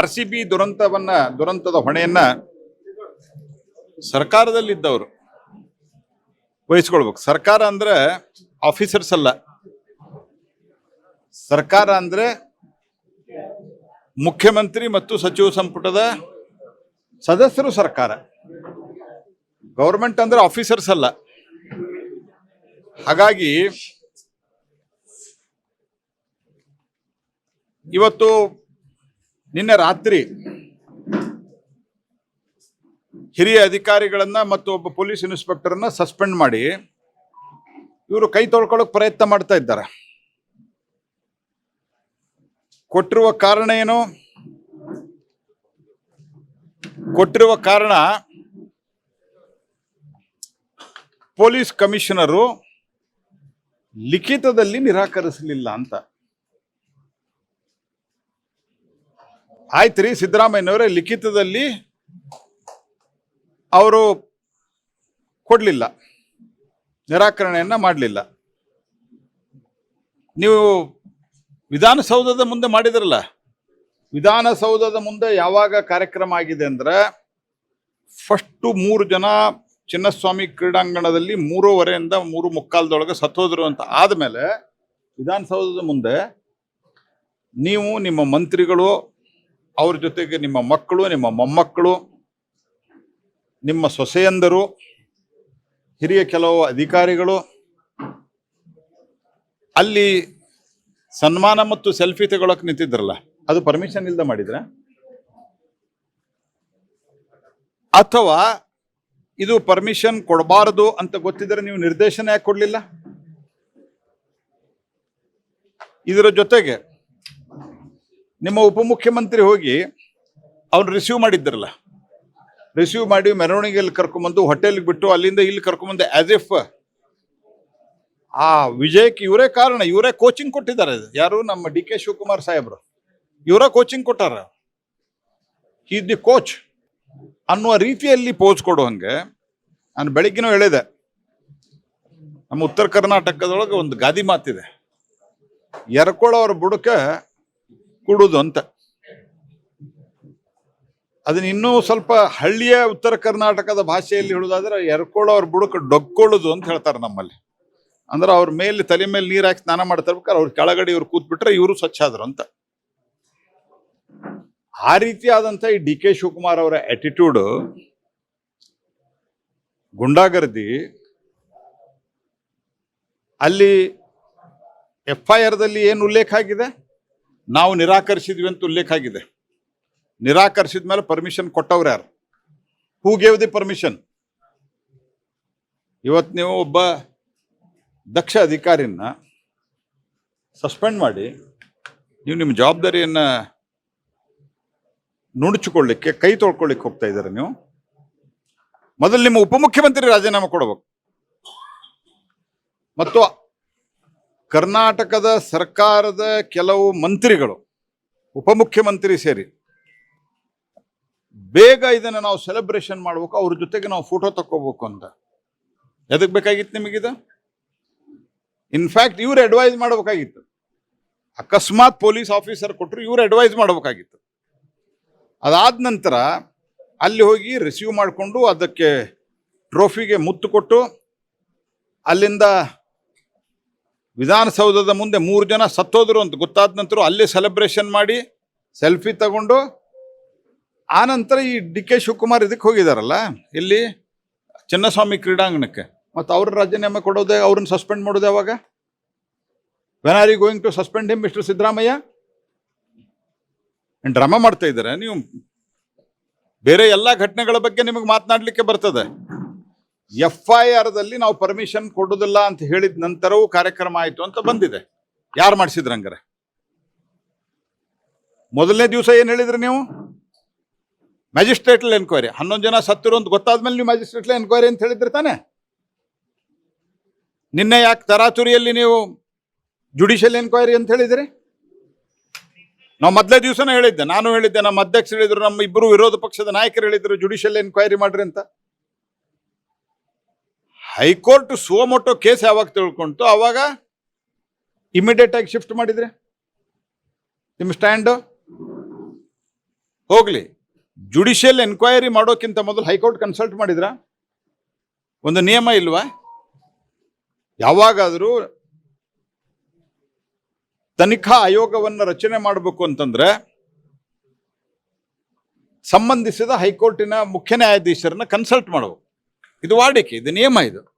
RCB ದುರಂತದ ಹೊಣೆಯನ್ನ ಸರ್ಕಾರದಲ್ಲಿದ್ದವರು ವಹಿಸ್ಕೊಳ್ಬೇಕು. ಸರ್ಕಾರ ಅಂದ್ರೆ ಆಫೀಸರ್ಸ್ ಅಲ್ಲ, ಸರ್ಕಾರ ಅಂದ್ರೆ ಮುಖ್ಯಮಂತ್ರಿ ಮತ್ತು ಸಚಿವ ಸಂಪುಟದ ಸದಸ್ಯರು ಸರ್ಕಾರ. ಗೌರ್ಮೆಂಟ್ ಅಂದ್ರೆ ಆಫೀಸರ್ಸ್ ಅಲ್ಲ. ಹಾಗಾಗಿ ಇವತ್ತು ನಿನ್ನೆ ರಾತ್ರಿ ಹಿರಿಯ ಅಧಿಕಾರಿಗಳನ್ನ ಮತ್ತು ಒಬ್ಬ ಪೊಲೀಸ್ ಇನ್ಸ್ಪೆಕ್ಟರ್ನ ಸಸ್ಪೆಂಡ್ ಮಾಡಿ ಇವರು ಕೈ ತೊಳ್ಕೊಳ್ಳೋಕೆ ಪ್ರಯತ್ನ ಮಾಡ್ತಾ ಇದ್ದಾರೆ. ಕೊಟ್ಟಿರುವ ಕಾರಣ ಏನು? ಕೊಟ್ಟಿರುವ ಕಾರಣ ಪೊಲೀಸ್ ಕಮಿಷನರು ಲಿಖಿತದಲ್ಲಿ ನಿರಾಕರಿಸಲಿಲ್ಲ ಅಂತ. ಆಯ್ತ್ರಿ, ಸಿದ್ದರಾಮಯ್ಯನವರೇ ಲಿಖಿತದಲ್ಲಿ ಅವರು ಕೊಡ್ಲಿಲ್ಲ, ನಿರಾಕರಣೆಯನ್ನ ಮಾಡಲಿಲ್ಲ. ನೀವು ವಿಧಾನಸೌಧದ ಮುಂದೆ ಮಾಡಿದ್ರಲ್ಲ, ವಿಧಾನಸೌಧದ ಮುಂದೆ ಯಾವಾಗ ಕಾರ್ಯಕ್ರಮ ಆಗಿದೆ ಅಂದ್ರೆ ಫಸ್ಟ್ 3 ಜನ ಚಿನ್ನಸ್ವಾಮಿ ಕ್ರೀಡಾಂಗಣದಲ್ಲಿ 3:15 3:45 ಸತ್ತೋದ್ರು ಅಂತ ಆದ್ಮೇಲೆ ವಿಧಾನಸೌಧದ ಮುಂದೆ ನೀವು, ನಿಮ್ಮ ಮಂತ್ರಿಗಳು, ಅವ್ರ ಜೊತೆಗೆ ನಿಮ್ಮ ಮಕ್ಕಳು, ನಿಮ್ಮ ಮೊಮ್ಮಕ್ಕಳು, ನಿಮ್ಮ ಸೊಸೆಯಂದರು, ಹಿರಿಯ ಕೆಲವು ಅಧಿಕಾರಿಗಳು ಅಲ್ಲಿ ಸನ್ಮಾನ ಮತ್ತು ಸೆಲ್ಫಿ ತಗೊಳಕ್ ನಿಂತಿದ್ರಲ್ಲ, ಅದು ಪರ್ಮಿಷನ್ ಇಲ್ದ ಮಾಡಿದ್ರ ಅಥವಾ ಇದು ಪರ್ಮಿಷನ್ ಕೊಡಬಾರದು ಅಂತ ಗೊತ್ತಿದ್ರೆ ನೀವು ನಿರ್ದೇಶನ ಯಾಕೆ ಕೊಡ್ಲಿಲ್ಲ? ಇದರ ಜೊತೆಗೆ ನಿಮ್ಮ ಉಪಮುಖ್ಯಮಂತ್ರಿ ಹೋಗಿ ಅವ್ರು ರಿಸೀವ್ ಮಾಡಿದ್ರಲ್ಲ, ರಿಸೀವ್ ಮಾಡಿ ಮೆರವಣಿಗೆಯಲ್ಲಿ ಕರ್ಕೊಂಬಂದು ಹೋಟೆಲ್ಗೆ ಬಿಟ್ಟು ಅಲ್ಲಿಂದ ಇಲ್ಲಿ ಕರ್ಕೊಂಬಂದು ಆಸ್ ಇಫ್ ಆ ವಿಜಯಕ್ಕೆ ಇವರೇ ಕಾರಣ, ಇವರೇ ಕೋಚಿಂಗ್ ಕೊಟ್ಟಿದ್ದಾರೆ. ಯಾರು? ನಮ್ಮ DK ಶಿವಕುಮಾರ್ ಸಾಹೇಬ್ರು. ಇವರೇ ಕೋಚಿಂಗ್ ಕೊಟ್ಟಾರ, ಹಿ ಇಸ್ ದಿ ಕೋಚ್ ಅನ್ನುವ ರೀತಿಯಲ್ಲಿ ಪೋಸ್ ಕೊಡುವಂಗೆ. ನಾನು ಬೆಳಿಗ್ಗೆನೂ ಹೇಳಿದೆ, ನಮ್ಮ ಉತ್ತರ ಕರ್ನಾಟಕದೊಳಗೆ ಒಂದು ಗಾದಿ ಮಾತಿದೆ, ಎರ್ಕೊಳ್ಳೋರ ಬುಡಕ್ಕೆ ಕುಡುದು ಅಂತ. ಅದನ್ನ ಇನ್ನೂ ಸ್ವಲ್ಪ ಹಳ್ಳಿಯ ಉತ್ತರ ಕರ್ನಾಟಕದ ಭಾಷೆಯಲ್ಲಿ ಹೇಳುದಾದ್ರೆ ಎರ್ಕೊಳ್ಳೋರ್ ಬುಡಕ್ಕೆ ಡೊಕ್ಕೊಳ್ಳೋದು ಅಂತ ಹೇಳ್ತಾರೆ ನಮ್ಮಲ್ಲಿ. ಅಂದ್ರೆ ಅವ್ರ ಮೇಲೆ ತಲೆ ಮೇಲೆ ನೀರು ಹಾಕಿ ಸ್ನಾನ ಮಾಡ್ತಾ ಇರ್ಬೇಕಾದ್ರೆ ಅವ್ರ ಕೆಳಗಡೆ ಇವ್ರು ಕೂತ್ಬಿಟ್ರೆ ಇವರು ಸ್ವಚ್ಛ ಆದ್ರು ಅಂತ. ಆ ರೀತಿಯಾದಂಥ ಈ DK ಶಿವಕುಮಾರ್ ಅವರ ಆಟಿಟ್ಯೂಡ್, ಗುಂಡಾಗರ್ದಿ, ಅಲ್ಲಿ FIR ದಲ್ಲಿ ಏನು ಉಲ್ಲೇಖ ಆಗಿದೆ? ನಾವು ನಿರಾಕರಿಸಿದ್ವಿ ಅಂತ ಉಲ್ಲೇಖ ಆಗಿದೆ. ನಿರಾಕರಿಸಿದ ಮೇಲೆ ಪರ್ಮಿಷನ್ ಕೊಟ್ಟವ್ರು ಯಾರು? Who gave the permission? ಇವತ್ತು ನೀವು ಒಬ್ಬ ದಕ್ಷ ಅಧಿಕಾರಿನ ಸಸ್ಪೆಂಡ್ ಮಾಡಿ ನೀವು ನಿಮ್ಮ ಜವಾಬ್ದಾರಿಯನ್ನ ನುಣುಚಿಕೊಳ್ಳಿಕ್ಕೆ, ಕೈ ತೊಳ್ಕೊಳ್ಳಿಕ್ಕೆ ಹೋಗ್ತಾ ಇದ್ದಾರೆ. ನೀವು ಮೊದಲು ನಿಮ್ಮ ಉಪಮುಖ್ಯಮಂತ್ರಿ ರಾಜೀನಾಮೆ ಕೊಡಬೇಕು ಮತ್ತು ಕರ್ನಾಟಕದ ಸರ್ಕಾರದ ಕೆಲವು ಮಂತ್ರಿಗಳು, ಉಪಮುಖ್ಯಮಂತ್ರಿ ಸೇರಿ ಬೇಗ ಇದನ್ನು ನಾವು ಸೆಲೆಬ್ರೇಷನ್ ಮಾಡ್ಬೇಕು, ಅವ್ರ ಜೊತೆಗೆ ನಾವು ಫೋಟೋ ತಕ್ಕೋಬೇಕು ಅಂತ. ಎದಕ್ ಬೇಕಾಗಿತ್ತು ನಿಮಗಿದು? ಇನ್ಫ್ಯಾಕ್ಟ್ ಇವ್ರು ಅಡ್ವೈಸ್ ಮಾಡಬೇಕಾಗಿತ್ತು. ಅಕಸ್ಮಾತ್ ಪೊಲೀಸ್ ಆಫೀಸರ್ ಕೊಟ್ಟರು ಇವ್ರು ಅಡ್ವೈಸ್ ಮಾಡಬೇಕಾಗಿತ್ತು. ಅದಾದ ನಂತರ ಅಲ್ಲಿ ಹೋಗಿ ರಿಸೀವ್ ಮಾಡಿಕೊಂಡು ಅದಕ್ಕೆ ಟ್ರೋಫಿಗೆ ಮುತ್ತು ಕೊಟ್ಟು ಅಲ್ಲಿಂದ ವಿಧಾನಸೌಧದ ಮುಂದೆ 3 ಜನ ಸತ್ತೋದ್ರು ಅಂತ ಗೊತ್ತಾದ ನಂತರ ಅಲ್ಲಿ ಸೆಲೆಬ್ರೇಷನ್ ಮಾಡಿ ಸೆಲ್ಫಿ ತಗೊಂಡು ಆ ನಂತರ ಈ DK ಶಿವಕುಮಾರ್ ಇದಕ್ಕೆ ಹೋಗಿದಾರಲ್ಲ, ಇಲ್ಲಿ ಚಿನ್ನಸ್ವಾಮಿ ಕ್ರೀಡಾಂಗಣಕ್ಕೆ. ಮತ್ತು ಅವ್ರ ರಾಜೀನಾಮೆ ಕೊಡೋದೇ, ಅವ್ರನ್ನ ಸಸ್ಪೆಂಡ್ ಮಾಡೋದು ಯಾವಾಗ? When are you going to suspend him mister Siddaramaiah? Drama ಮಾಡ್ತಾ ಇದ್ದಾರೆ ನೀವು. ಬೇರೆ ಎಲ್ಲ ಘಟನೆಗಳ ಬಗ್ಗೆ ನಿಮಗೆ ಮಾತನಾಡ್ಲಿಕ್ಕೆ ಬರ್ತದೆ. FIR ದಲ್ಲಿ ನಾವು ಪರ್ಮಿಷನ್ ಕೊಡೋದಿಲ್ಲ ಅಂತ ಹೇಳಿದ ನಂತರವೂ ಕಾರ್ಯಕ್ರಮ ಆಯಿತು ಅಂತ ಬಂದಿದೆ. ಯಾರು ಮಾಡಿಸಿದ್ರ ಹಂಗಾರೆ? ಮೊದಲನೇ ದಿವಸ ಏನು ಹೇಳಿದ್ರಿ ನೀವು? ಮ್ಯಾಜಿಸ್ಟ್ರೇಟ್ಲ್ ಎನ್ಕ್ವೈರಿ. 11 ಜನ ಸತ್ತಿರು ಅಂತ ಗೊತ್ತಾದ್ಮೇಲೆ ನೀವು ಮ್ಯಾಜಿಸ್ಟ್ರೇಟ್ಲ್ ಎನ್ಕ್ವೈರಿ ಅಂತ ಹೇಳಿದ್ರಿ ತಾನೆ? ನಿನ್ನೆ ಯಾಕೆ ತರಾತುರಿಯಲ್ಲಿ ನೀವು ಜುಡಿಷಿಯಲ್ ಎನ್ಕ್ವೈರಿ ಅಂತ ಹೇಳಿದ್ರಿ? ನಾವು ಮೊದಲೇ ದಿವಸನೇ ಹೇಳಿದ್ದೆ, ನಾನು ಹೇಳಿದ್ದೆ, ನಮ್ಮ ಅಧ್ಯಕ್ಷರು ಹೇಳಿದ್ರು, ನಮ್ಮ ಇಬ್ಬರು ವಿರೋಧ ಪಕ್ಷದ ನಾಯಕರು ಹೇಳಿದ್ರು ಜುಡಿಷಿಯಲ್ ಎನ್ಕ್ವೈರಿ ಮಾಡ್ರಿ ಅಂತ. ಹೈಕೋರ್ಟ್ ಸುವಮೋಟೋ ಕೇಸ್ ಯಾವಾಗ ತಿಳ್ಕೊಂತು ಅವಾಗ ಇಮಿಡಿಯೇಟ್ ಆಗಿ ಶಿಫ್ಟ್ ಮಾಡಿದ್ರೆ ನಿಮ್ಮ ಸ್ಟ್ಯಾಂಡು. ಹೋಗ್ಲಿ, ಜುಡಿಷಿಯಲ್ ಎನ್ಕ್ವೈರಿ ಮಾಡೋಕ್ಕಿಂತ ಮೊದಲು ಹೈಕೋರ್ಟ್ ಕನ್ಸಲ್ಟ್ ಮಾಡಿದ್ರ? ಒಂದು ನಿಯಮ ಇಲ್ವಾ? ಯಾವಾಗಾದರೂ ತನಿಖಾ ಆಯೋಗವನ್ನು ರಚನೆ ಮಾಡಬೇಕು ಅಂತಂದ್ರೆ ಸಂಬಂಧಿಸಿದ ಹೈಕೋರ್ಟಿನ ಮುಖ್ಯ ನ್ಯಾಯಾಧೀಶರನ್ನ ಕನ್ಸಲ್ಟ್ ಮಾಡಬೇಕು. ಇದು ವಾಡಿಕೆ, ಇದು ನಿಯಮ ಇದು.